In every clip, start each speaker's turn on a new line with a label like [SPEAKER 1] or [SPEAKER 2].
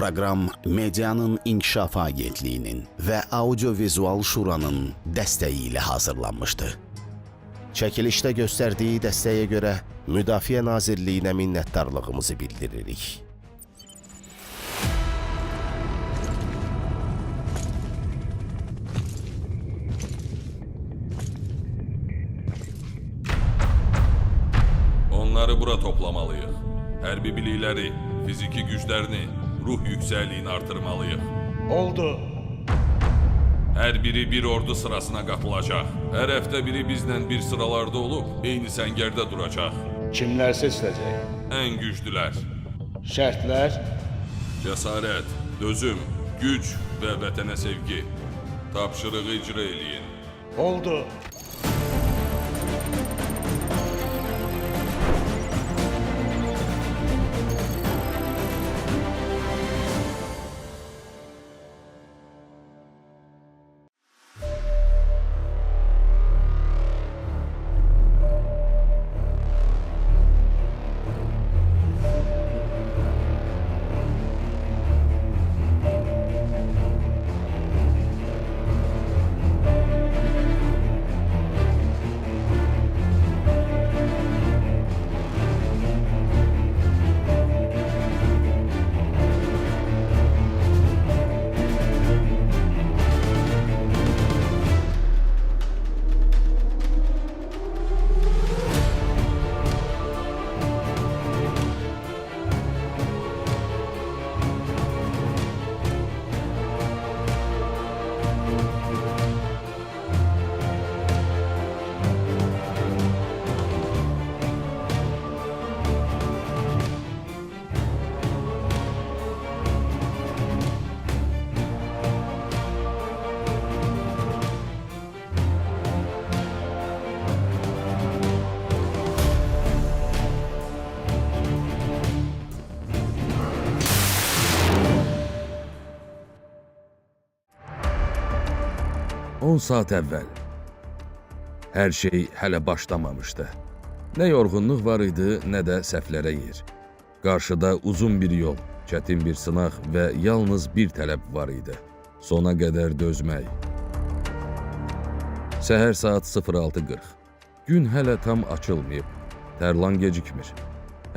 [SPEAKER 1] proqram Medianın İnkişaf Agentliyinin və Audio-Vizual Şuranın dəstəyi ilə hazırlanmışdı. Çəkilişdə göstərdiyi dəstəyə görə Müdafiə Nazirliyinə minnətdarlığımızı bildiririk.
[SPEAKER 2] Onları bura toplamalıyıq. Hərbi bilikləri, fiziki güclərini, ruh yüksəkliyini artırmalıyıq.
[SPEAKER 3] Oldu.
[SPEAKER 2] Hər biri bir ordu sırasına qatılacaq. Hər həftə biri bizlə bir sıralarda olub, eyni səngərdə duracaq.
[SPEAKER 3] Kimlər seçiləcək?
[SPEAKER 2] Ən güclülər.
[SPEAKER 3] Şərtlər?
[SPEAKER 2] Cəsarət, dözüm, güc və vətənə sevgi. Tapşırığı icra eləyin.
[SPEAKER 3] Oldu.
[SPEAKER 4] On saat əvvəl. Hər şey hələ başlamamışdı. Nə yorğunluq var idi, nə də səhvlərə yer. Qarşıda uzun bir yol, çətin bir sınaq və yalnız bir tələb var idi. Sona qədər dözmək. Səhər saat 06:40. Gün hələ tam açılmayıb. Tərlan gecikmir.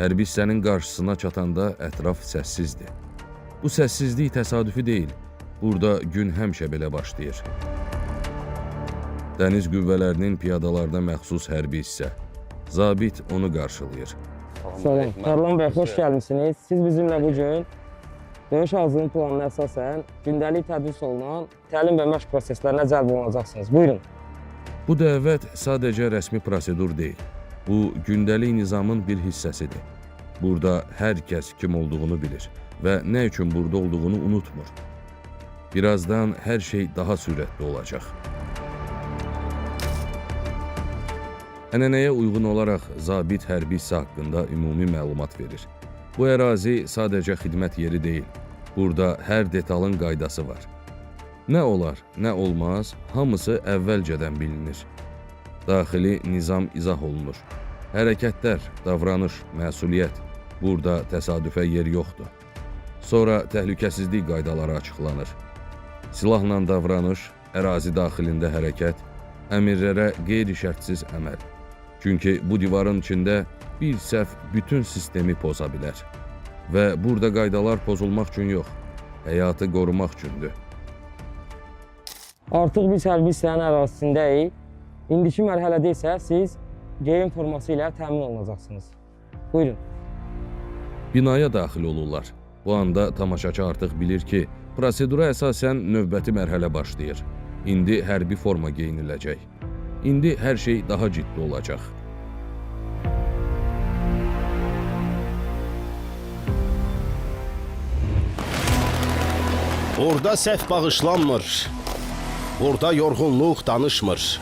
[SPEAKER 4] Hərbi hissənin qarşısına çatanda ətraf səssizdir. Bu səssizlik təsadüfi deyil. Burada gün həmişə belə başlayır. Dəniz qüvvələrinin piyadalarına məxsus hərbi hissə. Zabit onu qarşılayır.
[SPEAKER 5] Salam, Tərlan bəy, xoş gəlmişsiniz. Siz bizimlə bugün döyüş hazırlıq planına əsasən gündəlik tədris olunan təlim və məşq proseslərinə cəlb olunacaqsınız. Buyurun.
[SPEAKER 4] Bu dəvət sadəcə rəsmi prosedur deyil. Bu, gündəlik nizamın bir hissəsidir. Burada hər kəs kim olduğunu bilir və nə üçün burada olduğunu unutmur. Birazdan hər şey daha sürətli olacaq. Ənənəyə uyğun olaraq zabit hərbi hissə haqqında ümumi məlumat verir. Bu ərazi sadəcə xidmət yeri deyil. Burada hər detalın qaydası var. Nə olar, nə olmaz, hamısı əvvəlcədən bilinir. Daxili nizam izah olunur. Hərəkətlər, davranış, məsuliyyət. Burada təsadüfə yer yoxdur. Sonra təhlükəsizlik qaydaları açıqlanır. Silahla davranış, ərazi daxilində hərəkət, əmirlərə qeyri-şərtsiz əməl. Çünki bu divarın içində bir səhv bütün sistemi poza bilər. Və burada qaydalar pozulmaq üçün yox, həyatı qorumaq üçündür.
[SPEAKER 5] Artıq biz hərbi hissənin ərazisindəyik. İndiki mərhələdə isə siz geyim forması ilə təmin olunacaqsınız. Buyurun.
[SPEAKER 4] Binaya daxil olurlar. Bu anda tamaşaçı artıq bilir ki, prosedura əsasən növbəti mərhələ başlayır. İndi hərbi forma geyiniləcək. İndi hər şey daha ciddi olacaq.
[SPEAKER 1] Burada səhv bağışlanmır. Burada yorğunluq danışmır.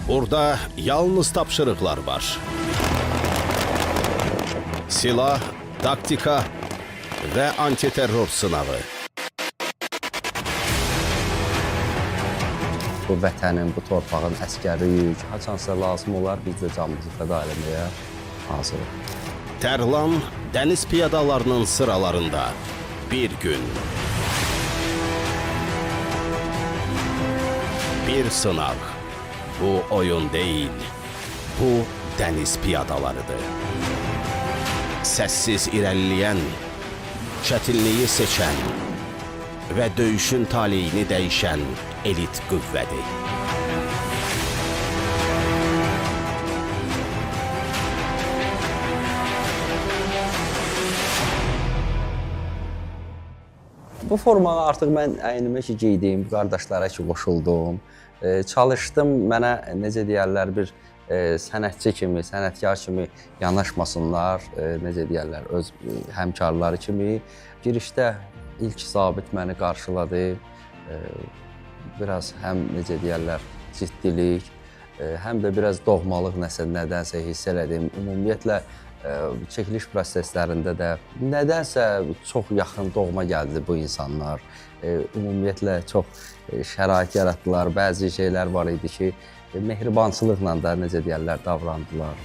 [SPEAKER 1] Burada yalnız tapşırıqlar var. Silah, taktika və antiterror sınağı.
[SPEAKER 6] Bu vətənin, bu torpağın əskəriyik. Haçansa lazım olar, biz də canımızı fəda eləməyə hazırıq.
[SPEAKER 1] Tərlan dəniz piyadalarının sıralarında. bir gün. Bir sınaq. Bu oyun değil. Bu dəniz piyadalarıdır. Səssiz irəliləyən, çətinliyi seçən və döyüşün taleyini dəyişən elit qüvvədir.
[SPEAKER 6] Bu formanı artıq mən əynimə ki geydim, qardaşlara ki qoşuldum. Çalışdım mənə necə deyərlər bir sənətçi kimi, sənətkar kimi yanaşmasınlar, necə deyərlər öz həmkarları kimi. Girişdə ilk zabit məni qarşıladı. Biraz həm necə deyərlər ciddilik, həm də biraz doğmalıq nədənsə hiss elədim. Ümumiyyətlə çəkiliş proseslərində də nədənsə çox yaxın doğma gəldi bu insanlar. Ümumiyyətlə çox şərait yaratdılar. Bəzi şeylər var idi ki, mehribançılıqla da necə deyərlər davrandılar.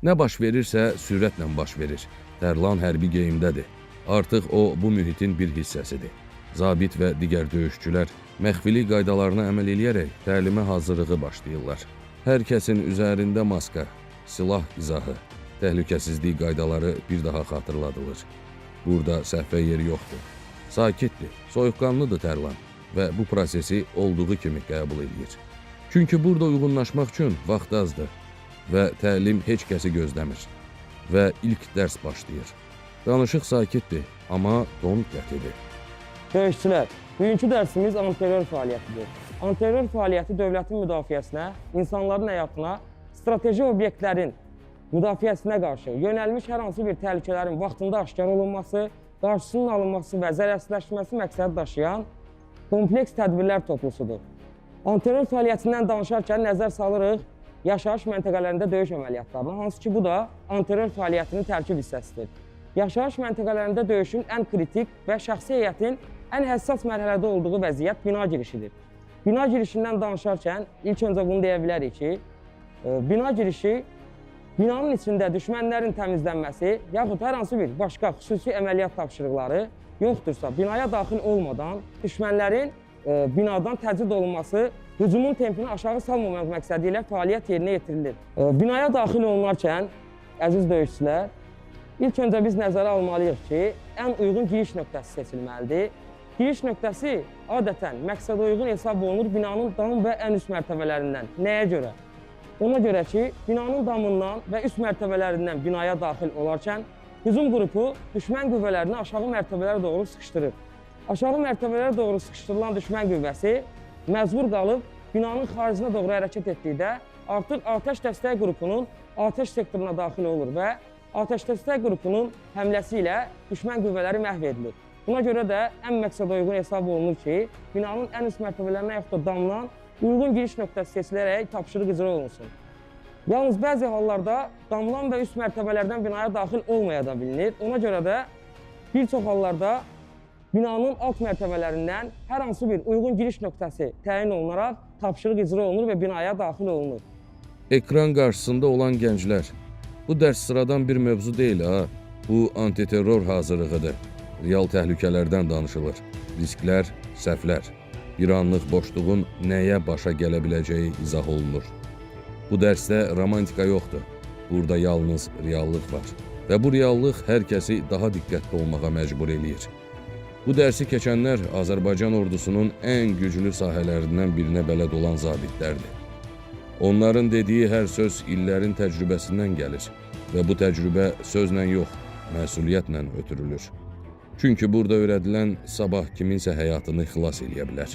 [SPEAKER 4] Nə baş verirsə sürətlə baş verir. Tərlan hərbi geyimdədir. Artıq o bu mühitin bir hissəsidir. Zabit və digər döyüşçülər məxfilik qaydalarına əməl eləyərək təlimə hazırlığı başlayırlar. Hər kəsin üzərində maska, silah izahı, təhlükəsizlik qaydaları bir daha xatırladılır. Burada səhvə yeri yoxdur. Sakitdir, soyuqqanlıdır Tərlan və bu prosesi olduğu kimi qəbul edir. Çünki burada uyğunlaşmaq üçün vaxt azdır və təlim heç kəsi gözləmir və ilk dərs başlayır. Danışıq sakitdir, amma ton qətidir.
[SPEAKER 5] Döyüşçülər, bugünkü dərsimiz antiterror fəaliyyətidir. Antiterror fəaliyyəti dövlətin müdafiəsinə, insanların həyatına, strateji obyektlərin müdafiəsinə qarşı yönəlmiş hər hansı bir təhlükələrin vaxtında aşkar olunması, qarşısının alınması və zərərsizləşməsi məqsədi daşıyan kompleks tədbirlər toplusudur. Antiterror fəaliyyətindən danışarkən nəzər salırıq yaşayış məntəqələrində döyüş əməliyyatlarına, hansı ki bu da antiterror fəaliyyətinin tərkib hissəsidir. Yaşayış məntəqələrində döyüşün ən kritik və şəxsi heyətin ən həssas mərhələdə olduğu vəziyyət bina girişidir. Bina girişindən danışarkən ilk öncə bunu deyə bilərik ki, bina girişi binanın içində düşmənlərin təmizlənməsi yaxud hər hansı bir başqa xüsusi əməliyyat tapşırıqları yoxdursa, binaya daxil olmadan düşmənlərin binadan təcrid olunması, hücumun tempini aşağı salmamaq məqsədi ilə fəaliyyət yerinə yetirilir. Binaya daxil olunarkən, əziz döyüşçülər, İlk öncə biz nəzərə almalıyıq ki, ən uyğun giriş nöqtəsi seçilməlidir. Giriş nöqtəsi adətən məqsədə uyğun hesab olunur binanın dam və ən üst mərtəbələrindən. Nəyə görə? Ona görə ki, binanın damından və üst mərtəbələrindən binaya daxil olarkən hücum qrupu düşmən qüvvələrini aşağı mərtəbələrə doğru sıxışdırır. Aşağı mərtəbələrə doğru sıxışdırılan düşmən qüvvəsi məcbur qalıb binanın xaricinə doğru hərəkət etdikdə artıq atəş dəstək qrupunun atəş sektoruna daxil olur və atəş dəstək qrupunun həmləsi ilə düşmən qüvvələri məhv edilir. Buna görə də ən məqsədə uyğun hesab olunur ki, binanın ən üst mərtəbələrinə yaxud da damdan uyğun giriş nöqtəsi seçilərək tapşırıq icra olunsun. Yalnız bəzi hallarda damdan və üst mərtəbələrdən binaya daxil olmaya da bilinir. Ona görə də bir çox hallarda binanın alt mərtəbələrindən hər hansı bir uyğun giriş nöqtəsi təyin olunaraq tapşırıq icra olunur və binaya daxil olunur.
[SPEAKER 4] Ekran qarşısında olan gənclər, bu dərs sıradan bir mövzu deyil ha. Bu antiterror hazırlığıdır. Real təhlükələrdən danışılır. Risklər, səhvlər. Bir anlıq boşluğun nəyə başa gələ biləcəyi izah olunur. Bu dərsdə romantika yoxdur. Burada yalnız reallıq var. Və bu reallıq hər kəsi daha diqqətli olmağa məcbur eləyir. Bu dərsi keçənlər Azərbaycan ordusunun ən güclü sahələrindən birinə bələd olan zabitlərdir. Onların dediyi hər söz illərin təcrübəsindən gəlir və bu təcrübə sözlə yox, məsuliyyətlə ötürülür. Çünki burada öyrədilən sabah kiminsə həyatını xilas eləyə bilər.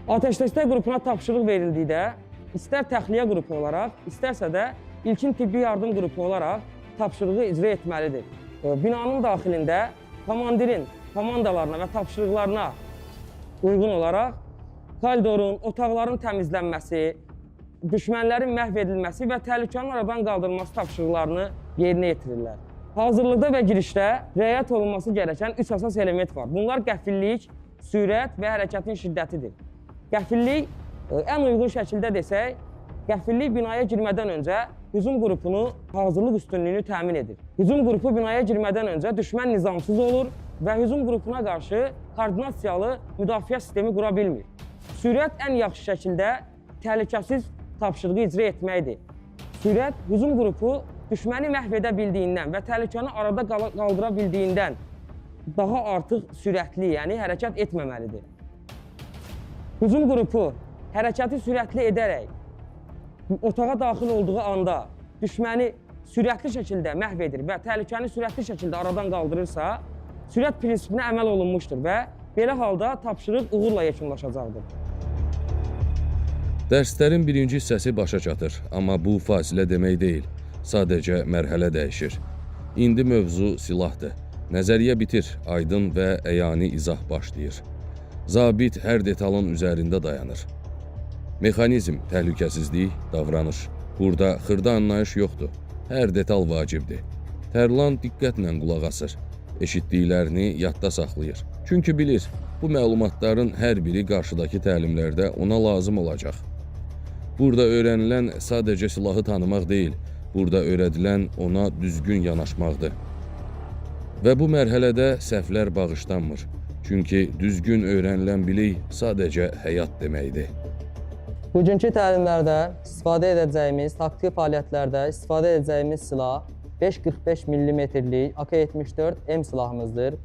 [SPEAKER 5] Atəş dəstək qrupuna tapşırıq verildikdə, istər təxliyə qrupu olaraq, istərsə də ilkin tibbi yardım qrupu olaraq tapşırığı icra etməlidir. Binanın daxilində komandirin komandalarına və tapşırıqlarına uyğun olaraq koridorun, otaqların təmizlənməsi, düşmənlərin məhv edilməsi və təhlükənin aradan qaldırılması tapşırıqlarını yerinə yetirirlər. Hazırlıqda və girişdə riayət olunması gərəkən 3 əsas element var. Bunlar qəfillik, sürət və hərəkətin şiddətidir. Qəfillik, ən uyğun şəkildə desək, qəfillik binaya girmədən öncə hücum qrupunu hazırlıq üstünlüyünü təmin edir. Hücum qrupu binaya girmədən öncə düşmən nizamsız olur və hücum qrupuna qarşı koordinasiyalı müdafiə sistemi qura bilmir. Sürət ən yaxşı şəkildə təhlükəsiz tapşırığı icra etməkdir. Sürət hücum qrupu düşməni məhv edə bildiyindən və təhlükəni arada qaldıra bildiyindən daha artıq sürətli, yəni hərəkət etməməlidir. Hücum qrupu hərəkəti sürətli edərək otağa daxil olduğu anda düşməni sürətli şəkildə məhv edir və təhlükəni sürətli şəkildə aradan qaldırırsa, sürət prinsipinə əməl olunmuşdur və belə halda tapşırıq uğurla yekunlaşacaqdır.
[SPEAKER 4] Dərslərin birinci hissəsi başa çatır, amma bu fasilə demək deyil, sadəcə mərhələ dəyişir. İndi mövzu silahdır. Nəzəriyyə bitir, aydın və əyani izah başlayır. Zabit hər detalın üzərində dayanır. Mexanizm, təhlükəsizlik, davranış. Burada xırda anlayış yoxdur. Hər detal vacibdir. Tərlan diqqətlə qulaq asır. Eşitdiklərini yadda saxlayır. Çünki bilir, bu məlumatların hər biri qarşıdakı təlimlərdə ona lazım olacaq. Burada öyrənilən sadəcə silahı tanımaq deyil, burada öyrədilən ona düzgün yanaşmaqdır. Və bu mərhələdə səhvlər bağışlanmır. Çünki düzgün öyrənilən bilik sadəcə həyat deməkdir.
[SPEAKER 7] Bugünkü təlimlərdə istifadə edəcəyimiz, taktiki fəaliyyətlərdə istifadə edəcəyimiz silah 5.45 mm-lik AK-74M silahımızdır.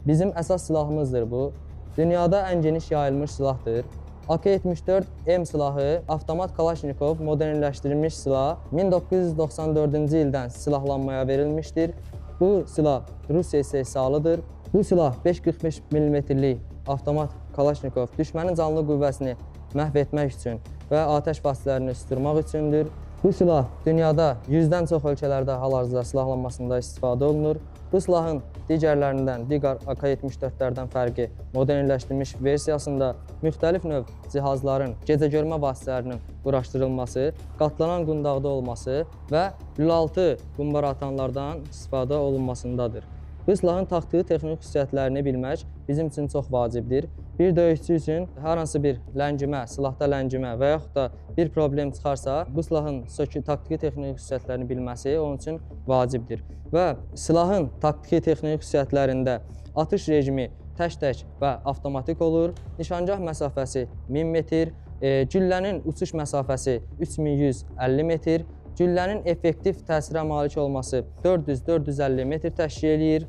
[SPEAKER 7] Bizim əsas silahımızdır bu. Dünyada ən geniş yayılmış silahdır. AK-74M silahı avtomat Kalaşnikov modernləşdirilmiş silah 1994-cü ildən silahlanmaya verilmişdir. Bu silah Rusiya istehsalıdır. Bu silah 5.45 mm-lik avtomat Kalaşnikov düşmənin canlı qüvvəsini məhv etmək üçün və atəş vasitələrini susturmaq üçündür. Bu silah dünyada 100-dən çox ölkələrdə hal-hazırda silahlanmasında istifadə olunur. Bu silahın digərlərindən, digər AK-74-lərdən fərqi modernləşdirilmiş versiyasında müxtəlif növ cihazların, gecəgörmə vasitələrinin quraşdırılması, qatlanan qundağda olması və lülaltı qumbara atanlardan istifadə olunmasındadır. Bu silahın taktiki texnik xüsusiyyətlərini bilmək bizim üçün çox vacibdir. Bir döyüşçü üçün hər hansı bir ləngimə, silahda ləngimə və yaxud da bir problem çıxarsa, bu silahın taktiki texnik xüsusiyyətlərini bilməsi onun üçün vacibdir. Və silahın taktiki texnik xüsusiyyətlərində atış rejimi tək-tək və avtomatik olur. Nişangah məsafəsi 1000 metr, güllənin uçuş məsafəsi 3150 metr, güllənin effektiv təsirə malik olması 400-450 metr təşkil edir.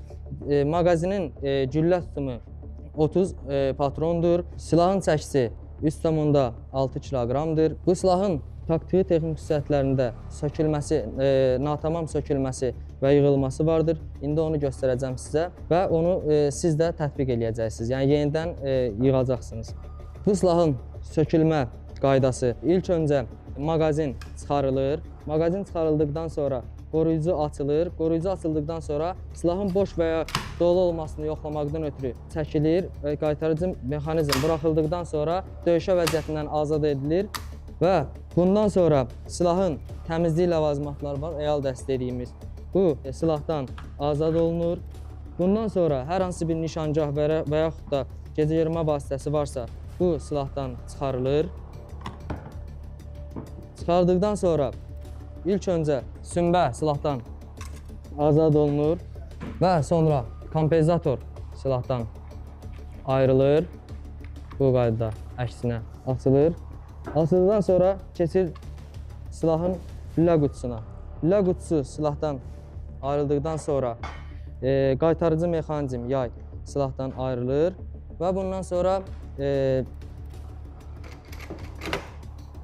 [SPEAKER 7] Maqazinin güllə tutumu 30 patrondur. Silahın çəkisi 3,6 kiloqramdır. Bu silahın taktiki texnik xüsusiyyətlərində sökülməsi, natamam sökülməsi və yığılması vardır. İndi onu göstərəcəm sizə və onu siz də tətbiq edəcəksiniz. Yəni yenidən yığacaqsınız. Bu silahın sökülmə qaydası ilk öncə maqazin çıxarılır. Maqazin çıxarıldıqdan sonra qoruyucu açılır. Qoruyucu açıldıqdan sonra silahın boş və ya dolu olmasını yoxlamaqdan ötürü çəkilir və qaytarıcı mexanizm buraxıldıqdan sonra döyüşə vəziyyətindən azad edilir və bundan sonra silahın təmizlik ləvazimatları var, əyal dəstə dediyimiz. Bu silahdan azad olunur. Bundan sonra hər hansı bir nişangah və yaxud da gecəyörmə vasitəsi varsa, bu silahdan çıxarılır. Çıxardıqdan sonra ilk öncə sümbə silahdan azad olunur və sonra kompensator silahdan ayrılır. Bu qaydada əksinə açılır. Açıldıqdan sonra keçir silahın lülə qutusuna. Lülə qutusu silahdan ayrıldıqdan sonra qaytarıcı mexanizm yay silahdan ayrılır və bundan sonra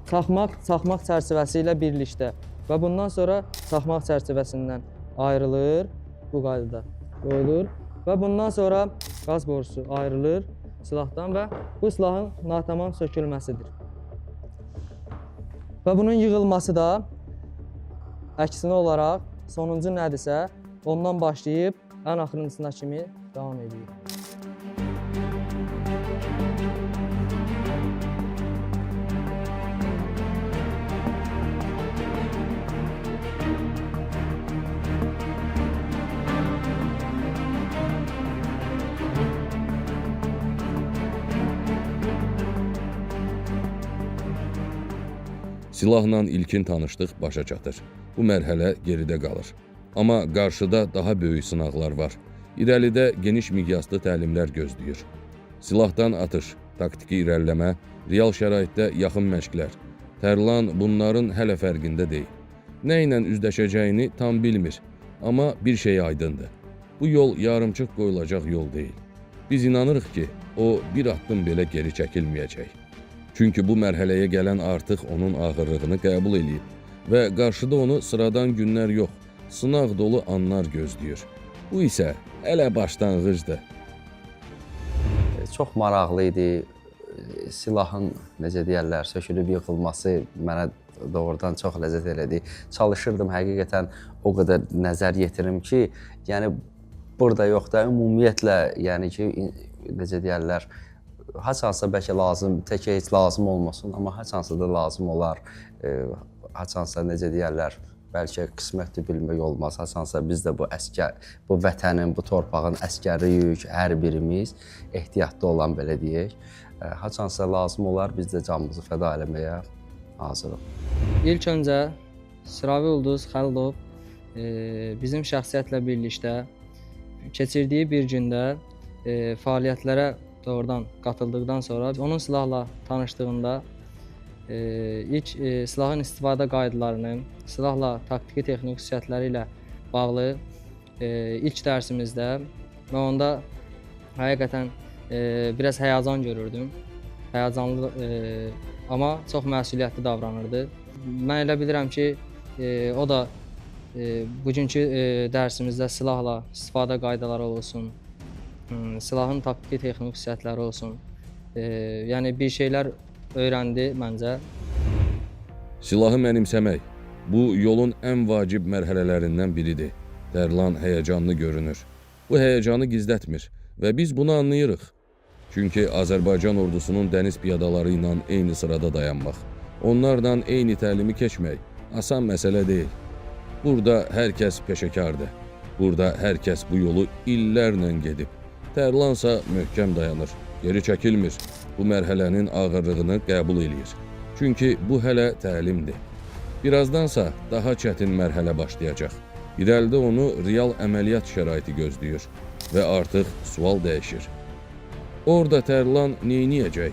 [SPEAKER 7] çaxmaq çərçivəsi ilə birlikdə və bundan sonra çaxmaq çərçivəsindən ayrılır, bu qaydada qoyulur və bundan sonra qaz borusu ayrılır silahdan və bu silahın natamam sökülməsidir. Və bunun yığılması da əksinə olaraq sonuncu nədirsə, ondan başlayıb ən axırıncısına kimi davam edir.
[SPEAKER 4] Silahla ilkin tanışlıq başa çatır. Bu mərhələ geridə qalır. Amma qarşıda daha böyük sınaqlar var. İrəlidə geniş miqyaslı təlimlər gözləyir. Silahdan atış, taktiki irəliləmə, real şəraitdə yaxın məşqlər. Tərlan bunların hələ fərqində deyil. Nə ilə üzləşəcəyini tam bilmir, amma bir şey aydındır. Bu yol yarımçıq qoyulacaq yol deyil. Biz inanırıq ki, o bir addım belə geri çəkilməyəcək. Çünki bu mərhələyə gələn artıq onun ağırlığını qəbul edib və qarşıda onu sıradan günlər yox, sınaq dolu anlar gözləyir. Bu isə hələ başlanğıcdır.
[SPEAKER 6] Çox maraqlı idi. Silahın, necə deyərlər, sökülüb yıxılması mənə doğrudan çox ləzzət elədi. Çalışırdım həqiqətən o qədər nəzər yetirim ki, yəni burada yox da ümumiyyətlə, yəni ki, necə deyərlər, haçansa bəlkə lazım, tək heç lazım olmasın, amma haçansa da lazım olar. Haçansa necə deyərlər, bəlkə qismətli bilmək olmaz. Haçansa biz də bu vətənin, bu torpağın əsgəriyik, hər birimiz ehtiyatlı olan belə deyək. Haçansa lazım olar, biz də canımızı fəda eləməyə hazırıq.
[SPEAKER 7] İlk öncə Sıravi Ulduz Xəlilov bizim şəxsiyyətlə birlikdə keçirdiyi bir gündə fəaliyyətlərə doğrudan qatıldıqdan sonra onun silahla tanışdığında ilk silahın istifadə qaydalarını, silahla taktiki texniki xüsusiyyətləri ilə bağlı ilk dərsimizdə və onda həqiqətən biraz həyəcan görürdüm. Həyəcanlı, amma çox məsuliyyətli davranırdı. Mən elə bilirəm ki, o da bugünkü dərsimizdə silahla istifadə qaydaları olsun, silahın taktiki texniki xüsusiyyətləri olsun, yəni bir şeylər öyrəndi məncə.
[SPEAKER 4] Silahı mənimsəmək bu yolun ən vacib mərhələlərindən biridir. Tərlan həyəcanlı görünür. Bu həyəcanı gizlətmir və biz bunu anlayırıq. Çünki Azərbaycan ordusunun dəniz piyadaları ilə eyni sırada dayanmaq, onlarla eyni təlimi keçmək asan məsələ deyil. Burada hər kəs peşəkardır. Burada hər kəs bu yolu illərlə gedib. Tərlansa möhkəm dayanır, geri çəkilmir. Bu mərhələnin ağırlığını qəbul eləyir. Çünki bu hələ təlimdir. Birazdansa daha çətin mərhələ başlayacaq. İrəlidə onu real əməliyyat şəraiti gözləyir və artıq sual dəyişir. Orada Tərlan neyniyəcək?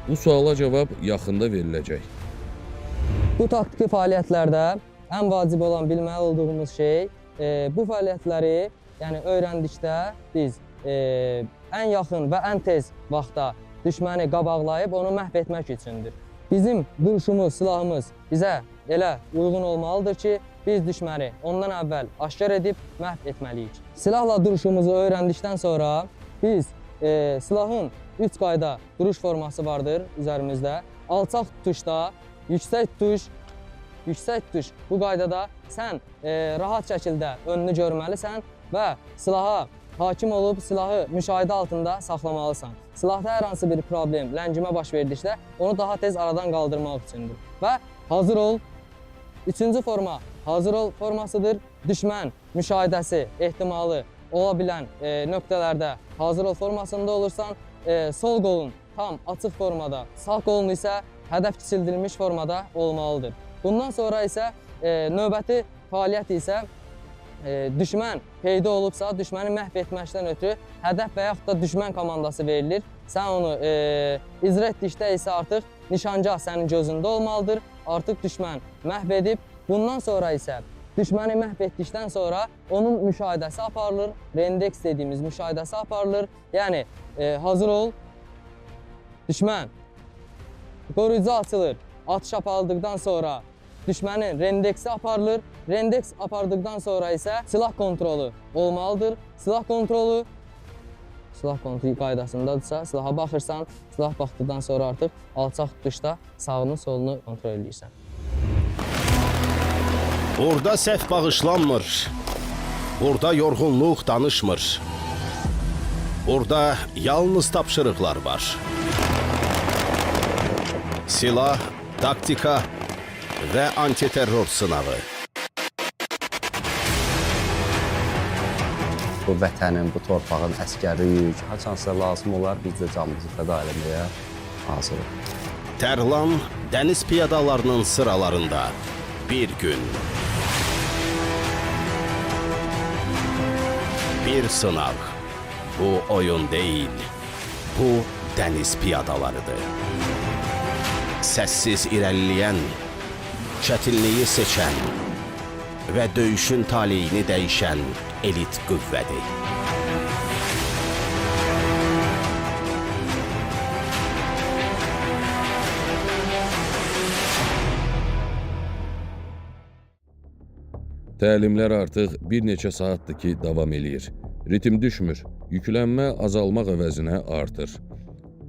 [SPEAKER 4] Bu suala cavab yaxında veriləcək.
[SPEAKER 7] Bu taktiki fəaliyyətlərdə ən vacib olan bilməli olduğumuz şey, bu fəaliyyətləri öyrəndikdə biz ən yaxın və ən tez vaxtda düşməni qabaqlayıb onu məhv etmək üçündür. Bizim duruşumuz, silahımız bizə elə uyğun olmalıdır ki, biz düşməni ondan əvvəl aşkar edib məhv etməliyik. Silahla duruşumuzu öyrəndikdən sonra biz silahın 3 qayda duruş forması vardır üzərimizdə. Alçaq tutuşda, yüksək tutuş bu qaydada sən rahat şəkildə önünü görməlisən və silaha hakim olub silahı müşahidə altında saxlamalısan. Silahda hər hansı bir problem, ləngimə baş verdikdə onu daha tez aradan qaldırmaq üçündür. Və hazır ol. Üçüncü forma hazır ol formasıdır. Düşmən müşahidəsi ehtimalı ola bilən nöqtələrdə hazır ol formasında olursan, sol qolun tam açıq formada, sağ qolun isə hədəf kiçildilmiş formada olmalıdır. Bundan sonra isə növbəti fəaliyyət isə düşmən peyda olubsa, düşməni məhv etməkdən ötürü hədəf və yaxud da düşmən komandası verilir. Sən onu icra etdikdə isə artıq nişangah sənin gözündə olmalıdır. Artıq düşmən məhv edib. Bundan sonra isə düşməni məhv etdikdən sonra onun müşahidəsi aparılır. Rendeks dediyimiz müşahidəsi aparılır. Yəni hazır ol. Düşmən qoruyucu açılır. Atış aparıldıqdan sonra düşmənin rendeksi aparılır. Rendeks apardıqdan sonra isə silah kontrolu olmalıdır. Silah kontrolu qaydasındadırsa, silaha baxırsan, silah baxdıqdan sonra artıq alçaq tutuşda sağını, solunu kontrol edirsən.
[SPEAKER 1] Burada səhv bağışlanmır. Burada yorğunluq danışmır. Burada yalnız tapşırıqlar var. Silah, taktika və antiterror sınağı.
[SPEAKER 6] Bu vətənin, bu torpağın əsgəriyik. Haçansa lazım olar, biz də canımızı fəda eləməyə hazırıq.
[SPEAKER 1] Tərlan dəniz piyadalarının sıralarında bir gün. bir sınaq. Bu oyun deyil, bu dəniz piyadalarıdır. Səssiz irəliləyən, çətinliyi seçən və döyüşün taleyini dəyişən elit qüvvədir.
[SPEAKER 4] Təlimlər artıq bir neçə saatdır ki, davam eləyir. Ritm düşmür, yüklənmə azalmaq əvəzinə artır.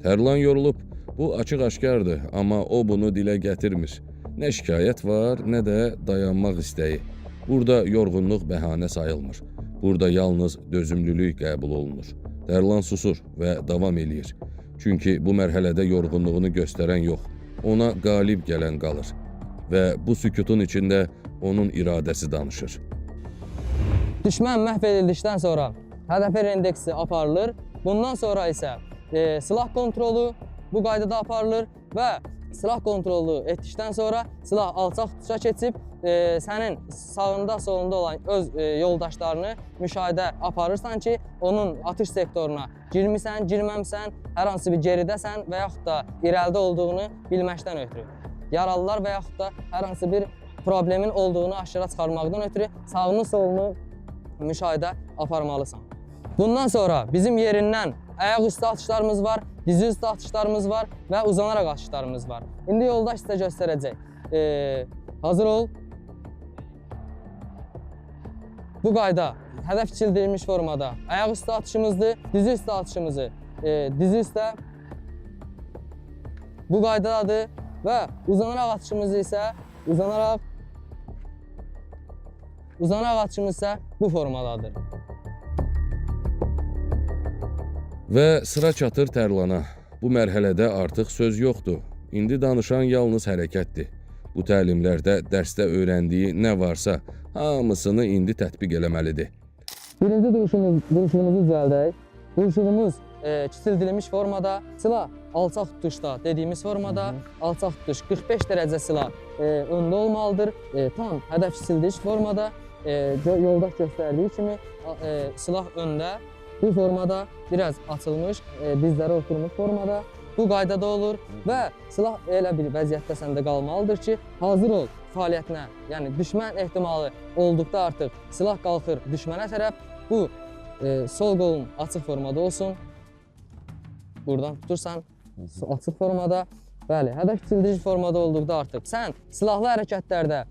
[SPEAKER 4] Tərlan yorulub, bu açıq-aşkardır, amma o bunu dilə gətirmir. Nə şikayət var, nə də dayanmaq istəyi. Burada yorğunluq bəhanə sayılmır. Burada yalnız dözümlülük qəbul olunur. Tərlan susur və davam eləyir. Çünki bu mərhələdə yorğunluğunu göstərən yox, ona qalib gələn qalır. Və bu sükutun içində onun iradəsi danışır.
[SPEAKER 7] Düşmən məhv edildikdən sonra hədəfə indeksi aparılır. Bundan sonra isə silah kontrolu bu qaydada aparılır və silah kontrolu etdikdən sonra silah alçaq tutuşa keçib sənin sağında, solunda olan öz yoldaşlarını müşahidə aparırsan ki, onun atış sektoruna girmisən, girməmsən, hər hansı bir geridəsən və yaxud da irəlidə olduğunu bilməkdən ötürü. Yaralılar və yaxud da hər hansı bir problemin olduğunu aşıra çıxarmaqdan ötürü sağını, solunu müşahidə aparmalısan. Bundan sonra bizim yerindən ayaq üstü atışlarımız var, dizi üstü atışlarımız var və uzanaraq atışlarımız var. İndi yoldaş sizə göstərəcək. Hazır ol. Bu qayda hədəf çildirimiş formada ayaq üstü atışımızdır, dizi üstü atışımızı dizi üstə bu qaydadadır və uzanaraq atışımızı isə uzanaraq atışımız isə bu formadadır.
[SPEAKER 4] Və sıra çatır Tərlana. Bu mərhələdə artıq söz yoxdur. İndi danışan yalnız hərəkətdir. Bu təlimlərdə dərsdə öyrəndiyi nə varsa, hamısını indi tətbiq eləməlidir.
[SPEAKER 7] Birinci duruşumuzu düzəldək. Duruşumuz kiçildilmiş formada, silah alçaq tutuşda dediyimiz formada, alçaq tutuş 45 dərəcə silah öndə olmalıdır. Tam hədəf kiçildiriş formada, yoldaş göstərdiyi kimi silah öndə, bu formada biraz açılmış, dizlərə oturmuş formada, bu qaydada olur və silah elə bir vəziyyətdə səndə qalmalıdır ki, hazır ol fəaliyyətinə, yəni düşmən ehtimalı olduqda artıq silah qalxır düşmənə tərəf, bu sol qolun açıq formada olsun, buradan tutursan, açıq formada, bəli, hədəf kiçildirici formada olduqda artıq sən silahlı hərəkətlərdə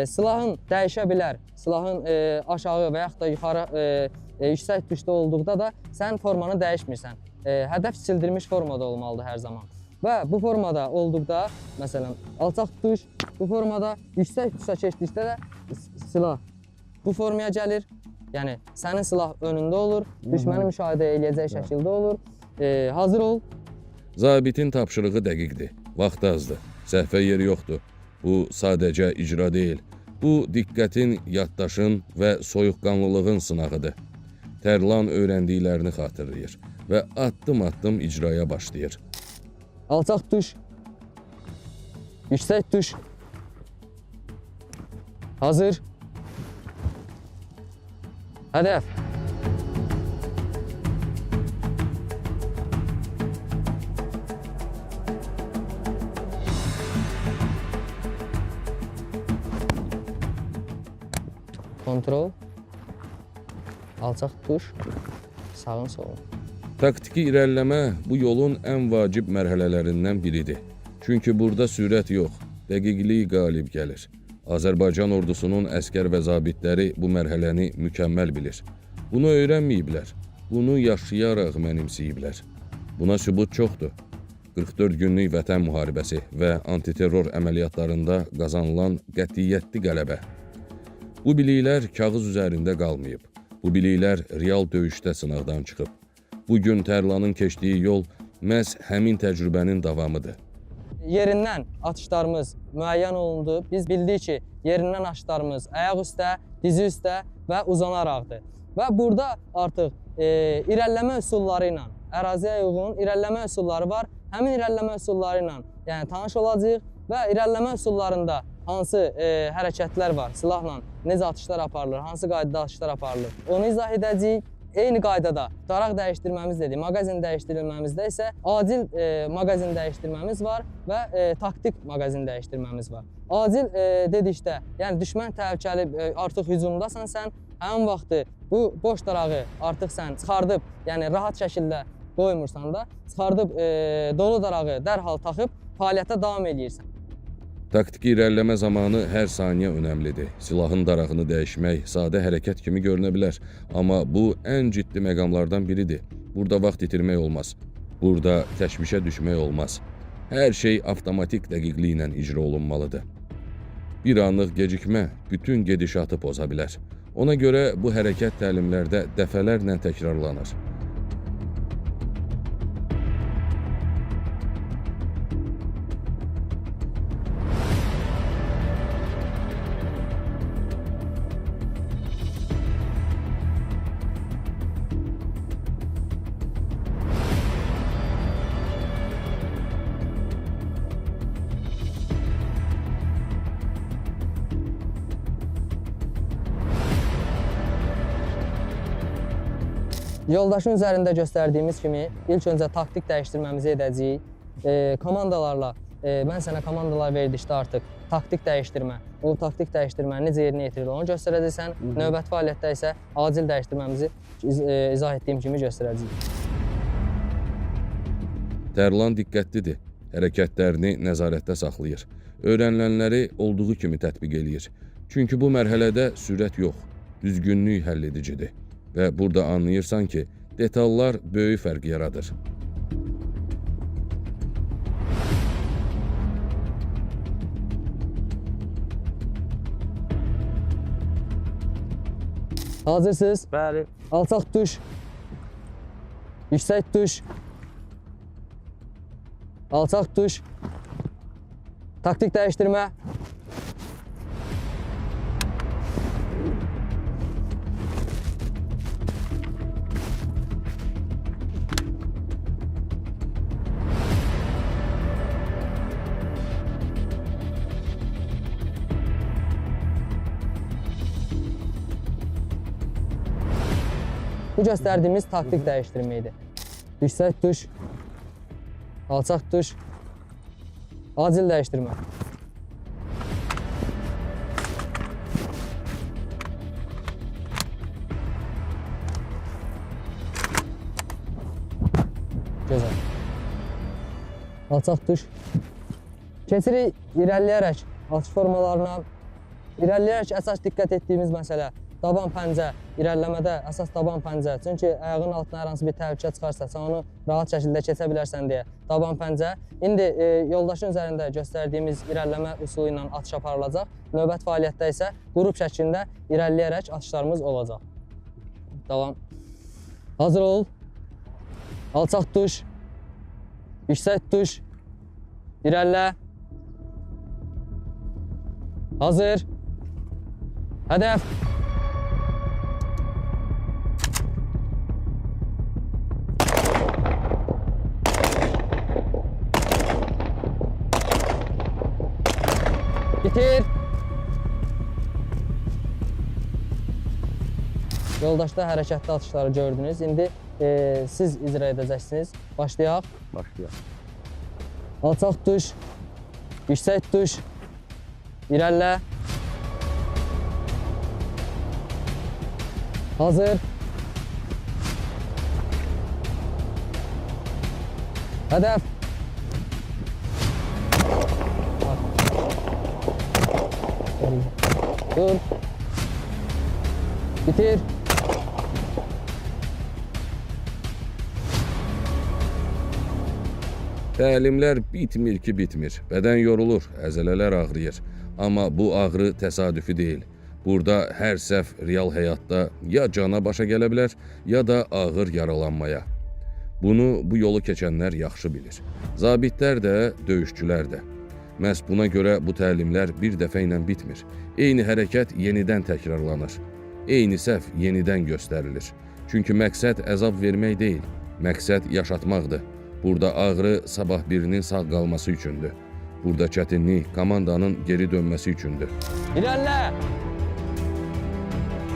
[SPEAKER 7] silahın dəyişə bilər, silahın aşağı və yaxud da yuxarı yüksək düşdə olduqda da sən formanı dəyişmirsən. Hədəf kiçildirilmiş formada olmalıdır hər zaman. Və bu formada olduqda, məsələn, alçaq tutuş, bu formada yüksək düşə keçdikdə də silah bu formaya gəlir. Yəni, sənin silah önündə olur, düşməni müşahidə eləyəcək şəkildə olur. Hazır ol.
[SPEAKER 4] Zabitin tapşırığı dəqiqdir, vaxt azdır, səhvə yeri yoxdur. Bu sadəcə icra deyil, bu diqqətin, yaddaşın və soyuqqanlılığın sınağıdır. Tərlan öyrəndiklərini xatırlayır və addım-addım icraya başlayır.
[SPEAKER 7] Alçaq tutuş, yüksək tutuş, hazır, hədəf. Kontrol, alçaq tutuş, sağın solun.
[SPEAKER 4] Taktiki irəliləmə bu yolun ən vacib mərhələlərindən biridir. Çünki burada sürət yox, dəqiqlik qalib gəlir. Azərbaycan ordusunun əskər və zabitləri bu mərhələni mükəmməl bilir. Bunu öyrənməyiblər, bunu yaşayaraq mənimsəyiblər. Buna sübut çoxdur. 44 günlük vətən müharibəsi və antiterror əməliyyatlarında qazanılan qətiyyətli qələbə. Bu biliklər kağız üzərində qalmayıb. Bu biliklər real döyüşdə sınaqdan çıxıb. Bugün Tərlanın keçdiyi yol məhz həmin təcrübənin davamıdır.
[SPEAKER 7] Yerindən atışlarımız müəyyən olundu. Biz bildik ki, yerindən atışlarımız ayaq üstə, dizi üstə və uzanaraqdır. Və burada artıq irəliləmə üsulları ilə, əraziyə uyğun irəliləmə üsulları var. Həmin irəliləmə üsulları ilə tanış olacağıq və irəliləmə üsullarında hansı hərəkətlər var, silahla necə atışlar aparılır, hansı qaydada atışlar aparılır, onu izah edəcəyik. eyni qaydada daraq dəyişdirməmiz dedik, maqazin dəyişdirilməmizdə isə acil maqazin dəyişdirməmiz var və taktik maqazin dəyişdirməmiz var. Acil dedikdə, yəni düşmən təhlükəli artıq hücumdasan sən, həmin vaxtı bu boş darağı artıq sən çıxardıb, yəni rahat şəkildə qoymursan da, çıxardıb dolu darağı dərhal taxıb fəaliyyətə davam edirsən.
[SPEAKER 4] Taktiki irəliləmə zamanı hər saniyə önəmlidir. Silahın darağını dəyişmək sadə hərəkət kimi görünə bilər, amma bu ən ciddi məqamlardan biridir. Burada vaxt itirmək olmaz. Burada təşvişə düşmək olmaz. Hər şey avtomatik dəqiqliklə icra olunmalıdır. Bir anlıq gecikmə bütün gedişatı poza bilər. Ona görə bu hərəkət təlimlərdə dəfələrlə təkrarlanır.
[SPEAKER 7] Yoldaşın üzərində göstərdiyimiz kimi ilk öncə taktik dəyişdirməmizi edəcəyik. Komandalarla, mən sənə komandalar verdikdə artıq taktik dəyişdirmə, o taktik dəyişdirməni necə yerinə yetirilir onu göstərəcəksən. Növbəti fəaliyyətdə isə acil dəyişdirməmizi izah etdiyim kimi göstərəcəyik.
[SPEAKER 4] Tərlan diqqətlidir, hərəkətlərini nəzarətdə saxlayır. Öyrənilənləri olduğu kimi tətbiq eləyir. Çünki bu mərhələdə sürət yox, düzgünlük həll edicidir. Və burada anlayırsan ki, detallar böyük fərq yaradır.
[SPEAKER 7] Hazırsınız?
[SPEAKER 5] Bəli.
[SPEAKER 7] Alçaq tuş, yüksək tuş, alçaq tuş, taktik dəyişdirmə. Bu göstərdiyimiz taktik dəyişdirmə idi. Yüksək tuş, alçaq tuş, acil dəyişdirmə. Gözəl. Alçaq tuş. Keçirik irəliləyərək atış formalarına. İrəliləyərək əsas diqqət etdiyimiz məsələ daban pəncə, irəliləmədə əsas daban pəncə. Çünki ayağın altına hər hansı bir təhlükə çıxarsa, sən onu rahat şəkildə keçə bilərsən deyə daban pəncə. İndi yoldaşın üzərində göstərdiyimiz irəliləmə üsulu ilə atış aparılacaq. Növbəti fəaliyyətdə isə qrup şəklində irəliləyərək atışlarımız olacaq. Davam. Hazır ol. Alçaq tuş, yüksək tuş, irəlilə. Hazır. Hədəf. Bitir. Yoldaşda hərəkətli atışları gördünüz. İndi siz icra edəcəksiniz. Başlayaq.
[SPEAKER 6] Başlayaq.
[SPEAKER 7] Alçaq tuş, yüksək tuş, irəlilə. Hazır. Hədəf. Dur. Bitir.
[SPEAKER 4] Təlimlər bitmir ki, bitmir. Bədən yorulur, əzələlər ağrıyır. Amma bu ağrı təsadüfi deyil. Burada hər səhv real həyatda ya cana başa gələ bilər, ya da ağır yaralanmaya. Bunu bu yolu keçənlər yaxşı bilir. Zabitlər də, döyüşçülər də. Məhz buna görə bu təlimlər bir dəfə ilə bitmir. Eyni hərəkət yenidən təkrarlanır. Eyni səhv yenidən göstərilir. Çünki məqsəd əzab vermək deyil, məqsəd yaşatmaqdır. Burada ağrı sabah birinin sağ qalması üçündür. Burada çətinlik komandanın geri dönməsi üçündür.
[SPEAKER 7] İrəlilə!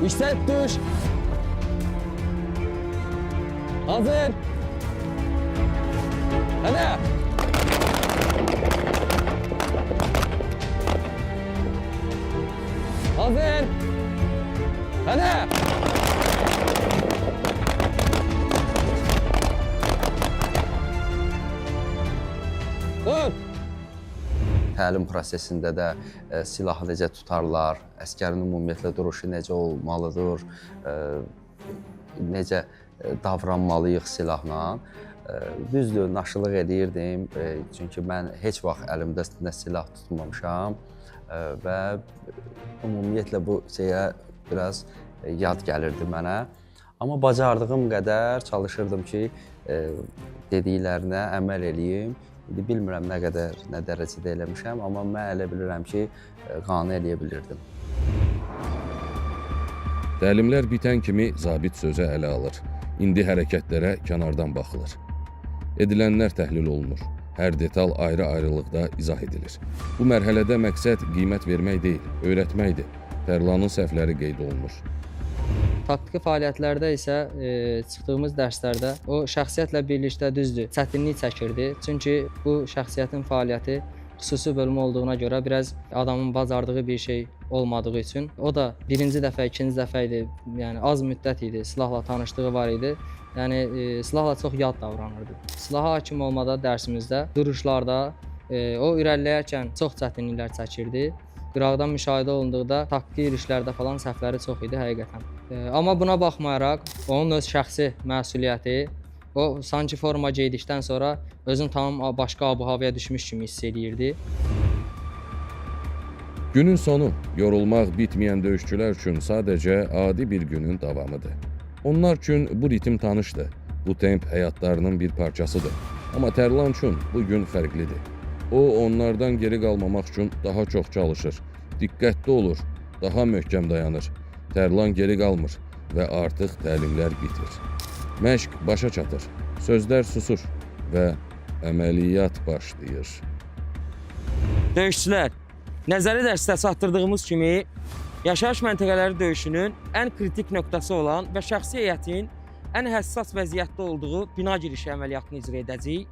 [SPEAKER 7] Yüksək tuş! Hazır. Hadi. Hazır. Hadi. Dur.
[SPEAKER 6] Təlim prosesində də silahı necə tutarlar, əsgərin ümumiyyətlə duruşu necə olmalıdır, necə davranmalıyıq silahla. Düzdür, naşılıq edirdim, çünki mən heç vaxt əlimdə nə silah tutmamışam və ümumiyyətlə bu şeyə biraz yad gəlirdi mənə. Amma bacardığım qədər çalışırdım ki, dediklərinə əməl eləyim. İndi bilmirəm nə qədər, nə dərəcədə eləmişəm, amma mən elə bilirəm ki, qane eləyə bilirdim.
[SPEAKER 4] Təlimlər bitən kimi zabit sözə ələ alır. İndi hərəkətlərə kənardan baxılır. Edilənlər təhlil olunur. Hər detal ayrı-ayrılıqda izah edilir. Bu mərhələdə məqsəd qiymət vermək deyil, öyrətməkdir. Tərlanın səhvləri qeyd olunur.
[SPEAKER 7] Taktiki fəaliyyətlərdə isə çıxdığımız dərslərdə o şəxsiyyətlə birlikdə düzdür, çətinlik çəkirdi. Çünki bu şəxsiyyətin fəaliyyəti xüsusi bölümü olduğuna görə biraz adamın bacardığı bir şey olmadığı üçün. O da birinci dəfə, ikinci dəfə idi, yəni az müddət idi, silahla tanışlığı var idi. Yəni silahla çox yad davranırdı. Silaha hakim olmada dərsimizdə, duruşlarda o irəliləyərkən çox çətinliklər çəkirdi. Qıraqdan müşahidə olunduqda taktiki irişlərdə falan səhvləri çox idi həqiqətən. Amma buna baxmayaraq, onun öz şəxsi məsuliyyəti, o sanki forma geydikdən sonra özünü tamam başqa ab-havaya düşmüş kimi hiss edirdi.
[SPEAKER 4] Günün sonu yorulmaq bitməyən döyüşçülər üçün sadəcə adi bir günün davamıdır. Onlar üçün bu ritim tanışdır. Bu temp həyatlarının bir parçasıdır. Amma Tərlan üçün bu gün fərqlidir. O, onlardan geri qalmamaq üçün daha çox çalışır. Diqqətli olur, daha möhkəm dayanır. Tərlan geri qalmır və artıq təlimlər bitir. Məşq başa çatır, sözlər susur və əməliyyat başlayır.
[SPEAKER 5] Döyüşçülər, nəzəri dərsdə çatdırdığımız kimi, yaşayış məntəqələri döyüşünün ən kritik nöqtəsi olan və şəxsi heyətin ən həssas vəziyyətdə olduğu bina girişi əməliyyatını icra edəcəyik.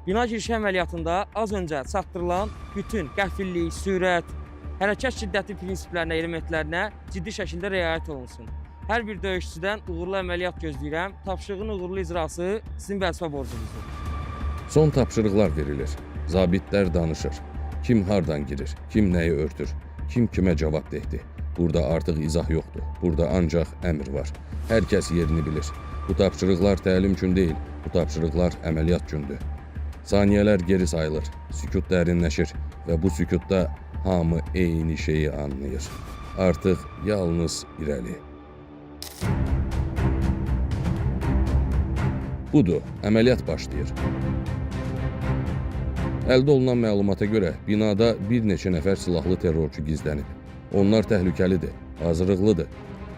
[SPEAKER 5] Bina girişi əməliyyatında az öncə çatdırılan bütün qəfillik, sürət, hərəkət şiddəti prinsiplərinə, elementlərinə ciddi şəkildə riayət olunsun. Hər bir döyüşçüdən uğurlu əməliyyat gözləyirəm. Tapşırığın uğurlu icrası sizin vəzifə borcunuzdur.
[SPEAKER 4] Son tapşırıqlar verilir. Zabitlər danışır. Kim hardan girir, kim nəyi örtür, kim kimə cavabdehdir. Burada artıq izah yoxdur. Burada ancaq əmr var. Hər kəs yerini bilir. Bu tapşırıqlar təlim üçün deyil, bu tapşırıqlar əməliyyat üçündür. Saniyələr geri sayılır, sükut dərinləşir və bu sükutda hamı eyni şeyi anlayır. Artıq yalnız irəli. Budur, əməliyyat başlayır. Əldə olunan məlumata görə binada bir neçə nəfər silahlı terrorçu gizlənib. Onlar təhlükəlidir, hazırlıqlıdır.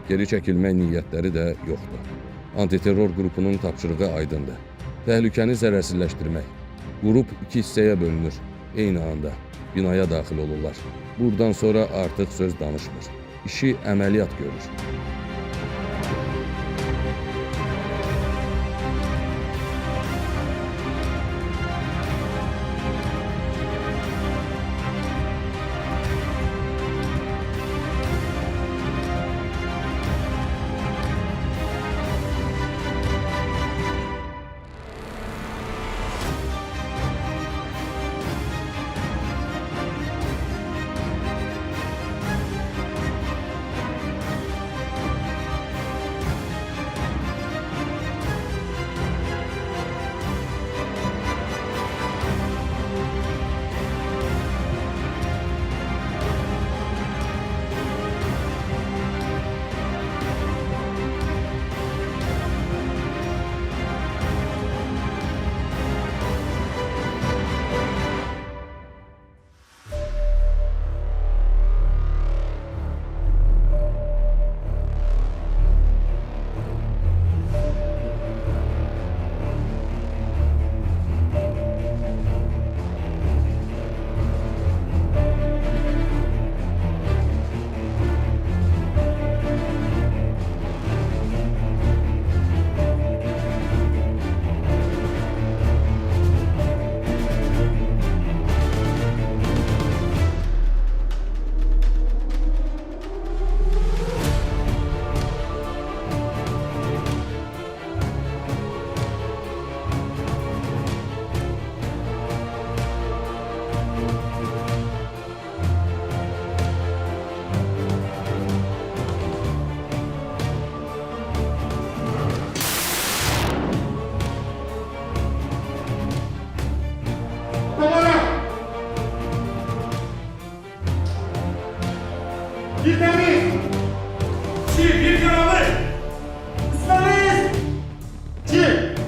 [SPEAKER 4] Geri çəkilmək niyyətləri də yoxdur. Antiterror qrupunun tapşırığı aydındır. Təhlükəni zərərsizləşdirmək. Qrup iki hissəyə bölünür. Eyni anda binaya daxil olurlar. Buradan sonra artıq söz danışmır. İşi əməliyyat görür.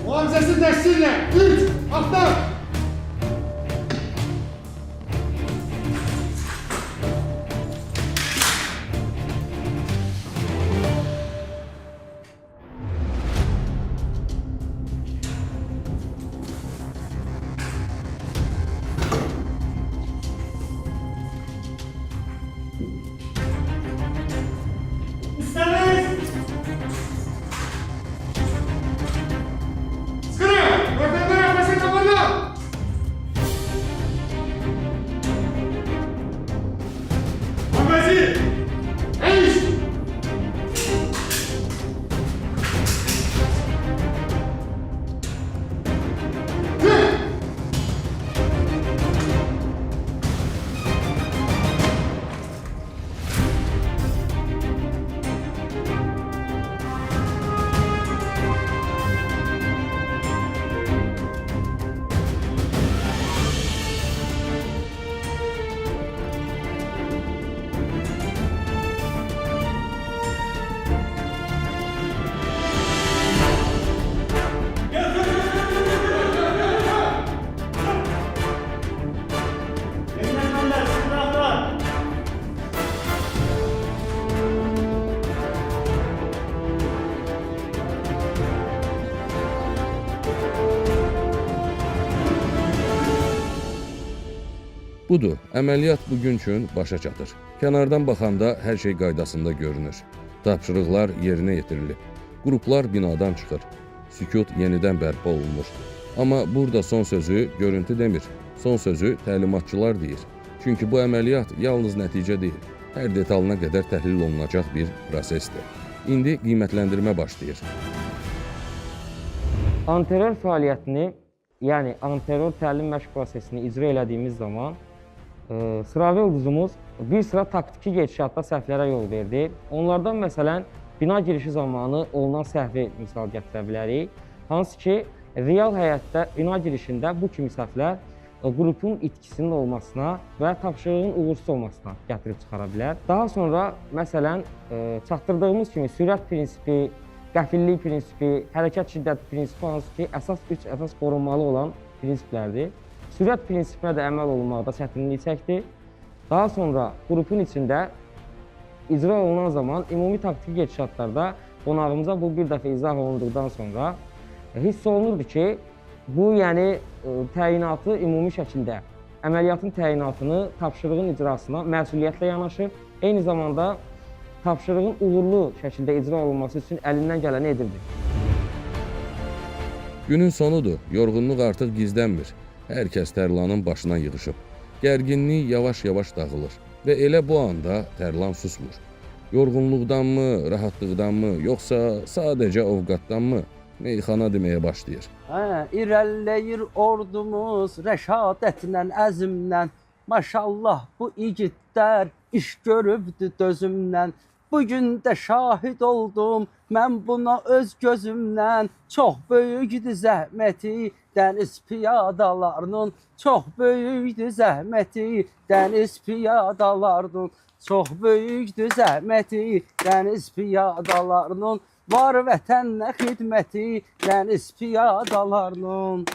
[SPEAKER 3] Muhafizəsi dəstəklə. 3, atla.
[SPEAKER 4] Budur, əməliyyat bugün üçün başa çatır. Kənardan baxanda hər şey qaydasında görünür. Tapşırıqlar yerinə yetirilib. Qruplar binadan çıxır. Sükut yenidən bərpa olunur. Amma burada son sözü görüntü demir. Son sözü təlimatçılar deyir. Çünki bu əməliyyat yalnız nəticə deyil, hər detalına qədər təhlil olunacaq bir prosesdir. İndi qiymətləndirmə başlayır.
[SPEAKER 5] Antiterror fəaliyyətini, yəni antiterror təlim məşq prosesini icra elədiyimiz zaman sıravi ulduzumuz bir sıra taktiki gedişatda səhvlərə yol verdi. Onlardan məsələn, bina girişi zamanı olunan səhvi misal gətirə bilərik. Hansı ki, real həyatda bina girişində bu kimi səhvlər qrupun itkisinin olmasına və tapşırığın uğursuz olmasına gətirib çıxara bilər. Daha sonra, məsələn, çatdırdığımız kimi sürət prinsipi, qəfillik prinsipi, hərəkət şiddəti prinsipi hansı ki, əsas qorunmalı olan prinsiplərdir. Sürət prinsipinə də əməl olunmaqda çətinlik çəkdi. Daha sonra qrupun içində icra olunan zaman ümumi taktiki gedişatlarda qonağımıza bu bir dəfə izah olunduqdan sonra hiss olunurdu ki, bu yəni təyinatı ümumi şəkildə, əməliyyatın təyinatını tapşırığın icrasına məsuliyyətlə yanaşır. Eyni zamanda tapşırığın uğurlu şəkildə icra olunması üçün əlindən gələni edirdi.
[SPEAKER 4] Günün sonudur, yorğunluq artıq gizlənmir. Hər kəs Tərlanın başına yığışıb. Gərginlik yavaş-yavaş dağılır və elə bu anda Tərlan susmur. Yorğunluqdanmı, rahatlıqdanmı, yoxsa sadəcə ovqatdanmı meyxana deməyə başlayır.
[SPEAKER 8] İrəliləyir ordumuz rəşadətlə, əzmlə. Maşallah bu igidlər iş görübdü dözümlə. Bugün də şahid oldum mən buna öz gözümlə. Çox böyükdü zəhməti dəniz piyadalarının. Çox böyükdü zəhməti dəniz piyadalarının. Çox böyükdü zəhməti dəniz piyadalarının. Var vətənə xidməti dəniz piyadalarının.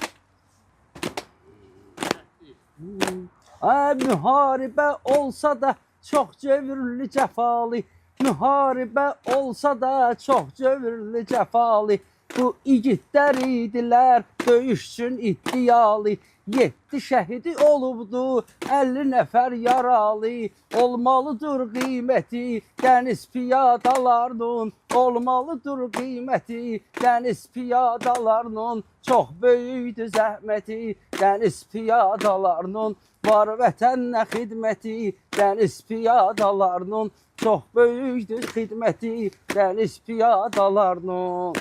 [SPEAKER 8] Müharibə olsa da çox cövrlü cəfalı. Müharibə olsa da çox cövrlü cəfalı. Bu igidlər idilər döyüşçün iddialı. 7 şəhidi olubdu, 50 nəfər yaralı. Olmalıdır qiyməti dəniz piyadalarının. Olmalıdır qiyməti dəniz piyadalarının. Çox böyükdü zəhməti dəniz piyadalarının. Var vətənə xidməti dəniz piyadalarının. Çox böyükdür xidməti dəniz piyadalarının.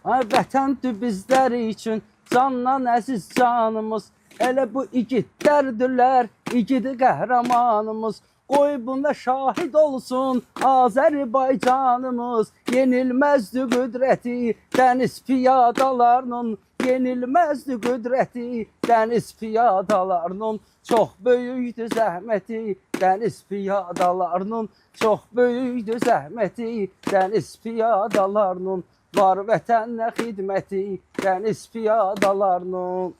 [SPEAKER 8] Vətəndir bizlər üçün candan əziz canımız. Elə bu igidlərdilər, igidi qəhrəmanımız. Qoy bunda şahid olsun Azərbaycanımız. Yenilməzdi qüdrəti dəniz piyadalarının. yenilməzdi qüdrəti, dəniz piyadalarının çox böyükdü zəhməti, dəniz piyadalarının çox böyükdü zəhməti, dəniz piyadalarının var vətənə xidməti, dəniz piyadalarının.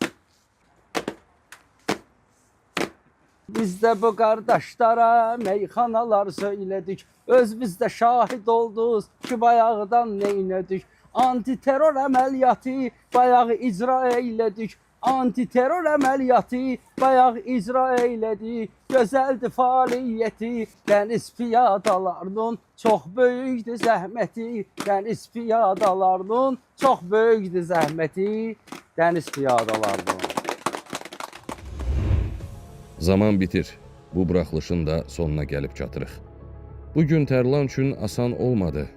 [SPEAKER 8] Biz de bu kardeşlere meyxanalar söyledik. Öz biz de şahit olduz ki bayağıdan neyledik. Antiterror əməliyyatı bayağı icra eyledik. Antiterror əməliyyatı bayağı icra eyledik. Gözəldi fəaliyyəti, dəniz piyadalarının çox böyükdü zəhməti. Dəniz piyadalarının çox böyükdü zəhməti. Dəniz piyadalarının.
[SPEAKER 4] Zaman bitir. Bu buraxılışın da sonuna gəlib çatırıq. Bu gün Tərlan üçün asan olmadı.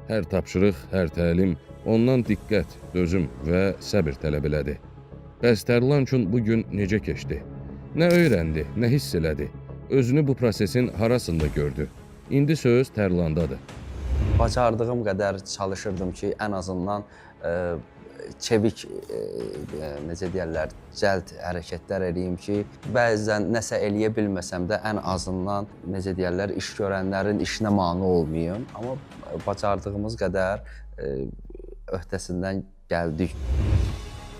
[SPEAKER 4] Hər tapşırıq, hər təlim ondan diqqət, dözüm və səbir tələb elədi. Bəs Tərlan üçün bu gün necə keçdi? Nə öyrəndi, nə hiss elədi? Özünü bu prosesin harasında gördü? İndi söz Tərlandadır.
[SPEAKER 6] Bacardığım qədər çalışırdım ki, ən azından çevik, necə deyərlər, cəld hərəkətlər eləyim ki, bəzən nəsə eləyə bilməsəm də ən azından, necə deyərlər, iş görənlərin işinə mane olmayım. Amma bacardığımız qədər öhdəsindən gəldik.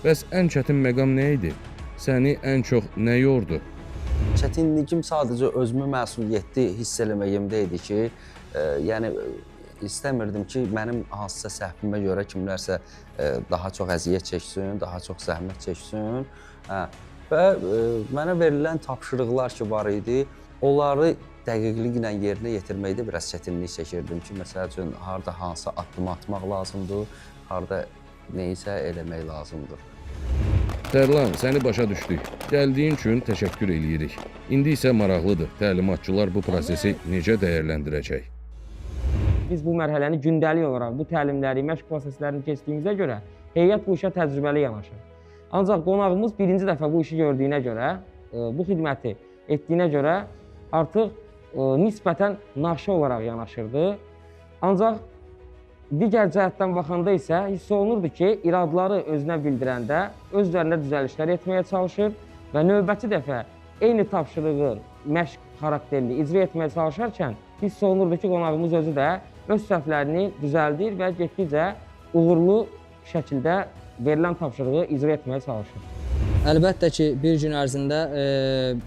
[SPEAKER 4] Bəs ən çətin məqam nə idi? Səni ən çox nə yordu?
[SPEAKER 6] Çətinliğim sadəcə özümü məsuliyyətli hiss eləməyimdə idi ki, yəni istəmirdim ki, mənim hansısa səhvimə görə kimlərsə daha çox əziyyət çəksin, daha çox zəhmət çəksin. Və mənə verilən tapşırıqlar ki var idi, onları dəqiqliklə yerinə yetirməkdə biraz çətinlik çəkirdim ki, məsəl üçün, harada hansı addımı atmaq lazımdır, harada neysə eləmək lazımdır.
[SPEAKER 4] Tərlan, səni başa düşdük. Gəldiyin üçün təşəkkür eləyirik. İndi isə maraqlıdır, təlimatçılar bu prosesi necə dəyərləndirəcək?
[SPEAKER 5] Biz bu mərhələni gündəlik olaraq bu təlimləri, məşq proseslərini keçdiyimizə görə heyət bu işə təcrübəli yanaşır. Ancaq qonağımız birinci dəfə bu işi gördüyünə görə, bu xidməti etdiyinə görə artıq nisbətən naşi olaraq yanaşırdı. Ancaq digər cəhətdən baxanda isə hiss olunurdu ki, iradları özünə bildirəndə öz üzərində düzəlişlər etməyə çalışır və növbəti dəfə eyni tapşırığı məşq xarakterli icra etməyə çalışarkən hiss olunurdu ki, qonağımız özü də öz səhvlərini düzəldir və getdikcə uğurlu şəkildə verilən tapşırığı icra etməyə çalışır.
[SPEAKER 7] Əlbəttə ki, bir gün ərzində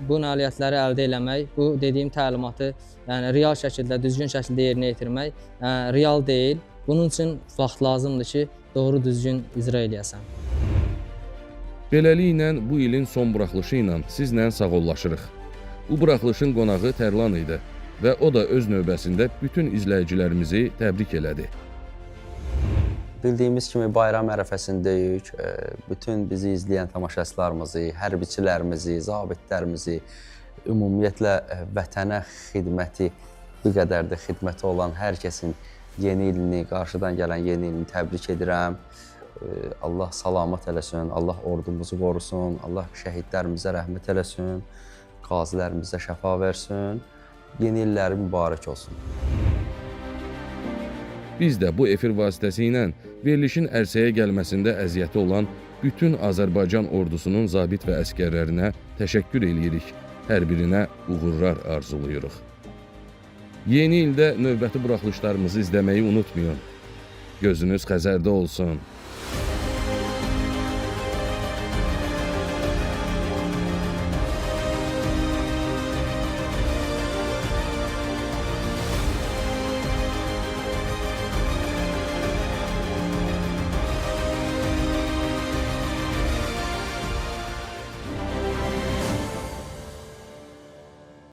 [SPEAKER 7] bu nailiyyətləri əldə eləmək, bu dediyim təlimatı real şəkildə, düzgün şəkildə yerinə yetirmək real deyil. Bunun üçün vaxt lazımdır ki, doğru düzgün icra eləyəsən.
[SPEAKER 4] Beləliklə, bu ilin son buraxılışı ilə sizlə sağollaşırıq. Bu buraxılışın qonağı Tərlan idi və o da öz növbəsində bütün izləyicilərimizi təbrik elədi.
[SPEAKER 6] Bildiyimiz kimi bayram ərəfəsindəyik. Bütün bizi izləyən tamaşaçılarımızı, hərbiçilərimizi, zabitlərimizi, ümumiyyətlə vətənə xidməti, bu qədər də xidməti olan hər kəsin yeni ilini, qarşıdan gələn yeni ilini təbrik edirəm. Allah salamat eləsin, Allah ordumuzu qorusun, Allah şəhidlərimizə rəhmət eləsin, qazilərimizə şəfa versin, yeni illəri mübarək olsun.
[SPEAKER 4] Biz də bu efir vasitəsilə verilişin ərsəyə gəlməsində əziyyəti olan bütün Azərbaycan ordusunun zabit və əskərlərinə təşəkkür eləyirik. Hər birinə uğurlar arzuluyuruq. Yeni ildə növbəti buraxılışlarımızı izləməyi unutmayın. Gözünüz Xəzərdə olsun.